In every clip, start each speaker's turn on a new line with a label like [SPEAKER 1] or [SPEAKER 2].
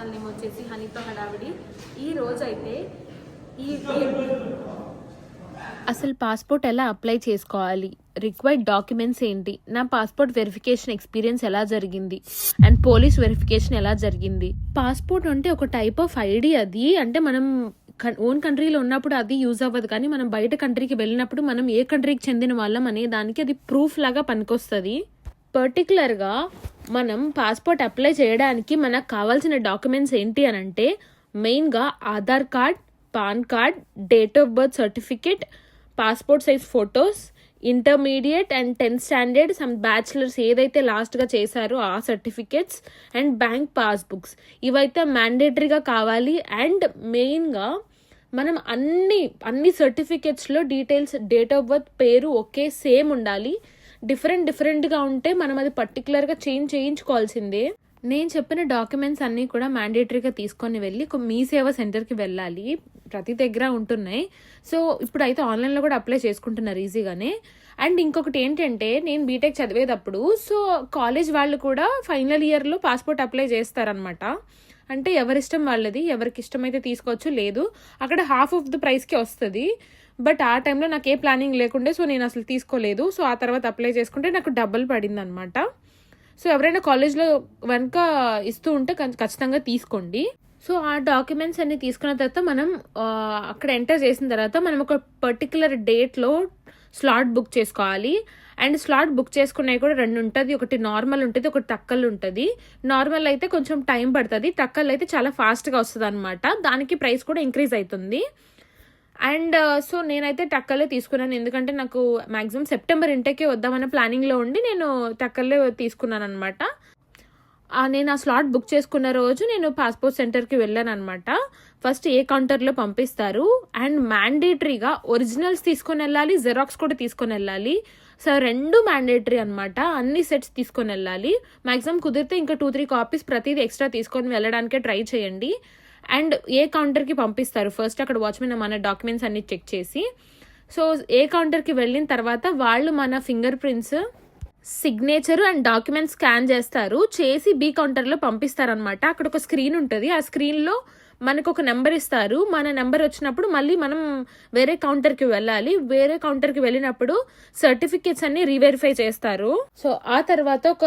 [SPEAKER 1] Channel name వచ్చేసి హనీతో హడావిడి. ఈ రోజు అయితే
[SPEAKER 2] అసలు పాస్పోర్ట్ ఎలా అప్లై చేసుకోవాలి, రిక్వైర్డ్ డాక్యుమెంట్స్ ఏంటి, నా పాస్పోర్ట్ వెరిఫికేషన్ ఎక్స్పీరియన్స్ ఎలా జరిగింది అండ్ పోలీస్ వెరిఫికేషన్ ఎలా జరిగింది. పాస్పోర్ట్ అంటే ఒక టైప్ ఆఫ్ ఐడి. అది అంటే మనం ఓన్ కంట్రీలో ఉన్నప్పుడు అది యూజ్ అవ్వదు, కానీ మనం బయట కంట్రీకి వెళ్ళినప్పుడు మనం ఏ కంట్రీకి చెందిన వాళ్ళం అనే దానికి అది ప్రూఫ్ లాగా పనికొస్తుంది. పర్టికులర్గా మనం పాస్పోర్ట్ అప్లై చేయడానికి మనకు కావాల్సిన డాక్యుమెంట్స్ ఏంటి అని అంటే మెయిన్గా Aadhaar card, pan card, date of birth certificate, passport size photos, intermediate and 10th standard, some bachelors ఏదైతే లాస్ట్గా చేశారో ఆ సర్టిఫికేట్స్ అండ్ బ్యాంక్ పాస్బుక్స్ ఇవైతే మ్యాండేటరీగా కావాలి. అండ్ మెయిన్గా మనం అన్ని సర్టిఫికేట్స్లో డీటెయిల్స్, డేట్ ఆఫ్ బర్త్, పేరు ఒకే సేమ్ ఉండాలి. డిఫరెంట్గా ఉంటే మనం అది పర్టికులర్గా చేయించుకోవాల్సిందే. నేను చెప్పిన డాక్యుమెంట్స్ అన్నీ కూడా మ్యాండేటరీగా తీసుకొని వెళ్ళి మీ సేవా సెంటర్కి వెళ్ళాలి. ప్రతి దగ్గర ఉంటున్నాయి. సో ఇప్పుడైతే ఆన్లైన్లో కూడా అప్లై చేసుకుంటున్నారు ఈజీగానే. అండ్ ఇంకొకటి ఏంటంటే నేను బీటెక్ చదివేటప్పుడు సో కాలేజ్ వాళ్ళు కూడా ఫైనల్ ఇయర్లో పాస్పోర్ట్ అప్లై చేస్తారనమాట. అంటే ఎవరిష్టం వాళ్ళది, ఎవరికి ఇష్టమైతే తీసుకోవచ్చు, లేదు అక్కడ హాఫ్ ఆఫ్ ద ప్రైస్కి వస్తుంది. బట్ ఆ టైంలో నాకు ఏ ప్లానింగ్ లేకుండే, సో నేను అసలు తీసుకోలేదు. సో ఆ తర్వాత అప్లై చేసుకుంటే నాకు డబుల్ పడింది అనమాట. సో ఎవరైనా కాలేజ్లో వెనక ఇస్తూ ఉంటే ఖచ్చితంగా తీసుకోండి. సో ఆ డాక్యుమెంట్స్ అన్ని తీసుకున్న తర్వాత మనం అక్కడ ఎంటర్ చేసిన తర్వాత మనం ఒక పర్టికులర్ డేట్లో స్లాట్ బుక్ చేసుకోవాలి. అండ్ స్లాట్ బుక్ చేసుకునేవి కూడా 2 ఉంటుంది. ఒకటి నార్మల్ ఉంటుంది, ఒకటి టక్కల్ ఉంటుంది. నార్మల్ అయితే కొంచెం టైం పడుతుంది, టక్కల్ అయితే చాలా ఫాస్ట్గా వస్తుంది అనమాట. దానికి ప్రైస్ కూడా ఇంక్రీజ్ అవుతుంది. అండ్ సో నేనైతే టక్కల్లే తీసుకున్నాను, ఎందుకంటే నాకు మ్యాక్సిమం సెప్టెంబర్ ఇంటేకే వద్దామన్న ప్లానింగ్లో ఉండి నేను టక్కల్లే తీసుకున్నాను అనమాట. నేను ఆ స్లాట్ బుక్ చేసుకున్న రోజు నేను పాస్పోర్ట్ సెంటర్కి వెళ్ళాను అనమాట. ఫస్ట్ ఏ కౌంటర్లో పంపిస్తారు అండ్ మ్యాండేటరీగా ఒరిజినల్స్ తీసుకొని వెళ్ళాలి, జెరాక్స్ కూడా తీసుకొని వెళ్ళాలి. సో 2 మ్యాండేటరీ అనమాట. అన్ని సెట్స్ తీసుకొని వెళ్ళాలి. మ్యాక్సిమం కుదిరితే ఇంకా 2-3 కాపీస్ ప్రతిదీ ఎక్స్ట్రా తీసుకొని వెళ్ళడానికే ట్రై చేయండి. అండ్ ఏ కౌంటర్కి పంపిస్తారు ఫస్ట్ అక్కడ వాచ్మెన్ మన డాక్యుమెంట్స్ అన్ని చెక్ చేసి, సో ఏ కౌంటర్కి వెళ్ళిన తర్వాత వాళ్ళు మన finger prints, signature and documents scan చేసి బి కౌంటర్లో పంపిస్తారనమాట. అక్కడ ఒక స్క్రీన్ ఉంటుంది, ఆ స్క్రీన్లో మనకు ఒక నెంబర్ ఇస్తారు. మన నెంబర్ వచ్చినప్పుడు మళ్ళీ మనం వేరే కౌంటర్కి వెళ్ళాలి. వేరే కౌంటర్కి వెళ్ళినప్పుడు సర్టిఫికేట్స్ అన్ని రీవెరిఫై చేస్తారు. సో ఆ తర్వాత ఒక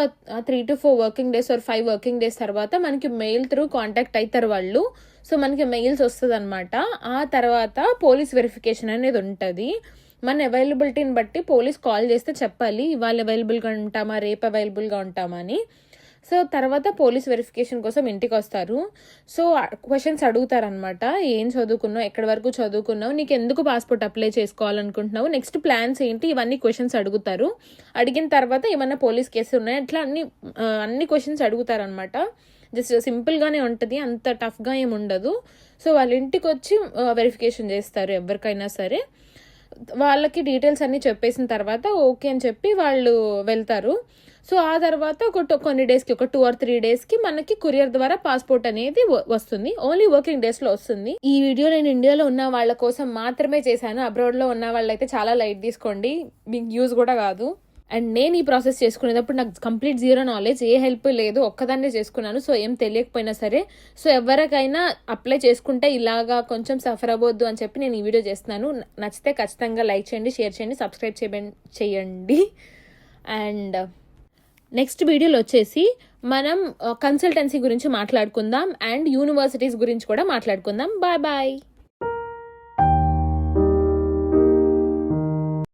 [SPEAKER 2] 3 to 4 working days or 5 working days తర్వాత మనకి మెయిల్ త్రూ కాంటాక్ట్ అవుతారు వాళ్ళు. సో మనకి మెయిల్స్ వస్తుంది అనమాట. ఆ తర్వాత పోలీస్ వెరిఫికేషన్ అనేది ఉంటుంది. మన అవైలబిలిటీని బట్టి పోలీస్ కాల్ చేస్తే చెప్పాలి ఇవాళ అవైలబుల్గా ఉంటామా, రేపు అవైలబుల్గా ఉంటామా అని. సో తర్వాత పోలీస్ వెరిఫికేషన్ కోసం ఇంటికి వస్తారు. సో క్వశ్చన్స్ అడుగుతారనమాట. ఏం చదువుకున్నావు, ఎక్కడి వరకు చదువుకున్నావు, నీకు ఎందుకు పాస్పోర్ట్ అప్లై చేసుకోవాలనుకుంటున్నావు, నెక్స్ట్ ప్లాన్స్ ఏంటి, ఇవన్నీ క్వశ్చన్స్ అడుగుతారు. అడిగిన తర్వాత ఏమన్నా పోలీస్ కేసు ఉన్నాయా, అట్లా అన్ని క్వశ్చన్స్ అడుగుతారనమాట. జస్ట్ సింపుల్గానే ఉంటుంది, అంత టఫ్గా ఏమి ఉండదు. సో వాళ్ళ ఇంటికి వచ్చి వెరిఫికేషన్ చేస్తారు ఎవరికైనా సరే. వాళ్ళకి డీటెయిల్స్ అన్నీ చెప్పేసిన తర్వాత ఓకే అని చెప్పి వాళ్ళు వెళ్తారు. సో ఆ తర్వాత కొన్ని డేస్కి, ఒక 2 or 3 డేస్కి మనకి కొరియర్ ద్వారా పాస్పోర్ట్ అనేది వస్తుంది. ఓన్లీ వర్కింగ్ డేస్లో వస్తుంది. ఈ వీడియో నేను ఇండియాలో ఉన్న వాళ్ళ కోసం మాత్రమే చేశాను. అబ్రాడ్లో ఉన్న వాళ్ళైతే చాలా లైట్ తీసుకోండి, మీకు యూజ్ కూడా కాదు. అండ్ నేను ఈ ప్రాసెస్ చేసుకునేటప్పుడు నాకు కంప్లీట్ జీరో నాలెడ్జ్, ఏ హెల్ప్ లేదు, ఒక్కదాన్నే చేసుకున్నాను. సో ఏం తెలియకపోయినా సరే, సో ఎవరికైనా అప్లై చేసుకుంటే ఇలాగా కొంచెం సఫర్ అవ్వద్దు అని చెప్పి నేను ఈ వీడియో చేస్తున్నాను. నచ్చితే ఖచ్చితంగా లైక్ చేయండి, షేర్ చేయండి, సబ్స్క్రైబ్ చేయండి. అండ్ నెక్స్ట్ వీడియోలో వచ్చేసి మనం కన్సల్టెన్సీ గురించి మాట్లాడుకుందాం అండ్ యూనివర్సిటీస్ గురించి కూడా మాట్లాడుకుందాం. బాయ్.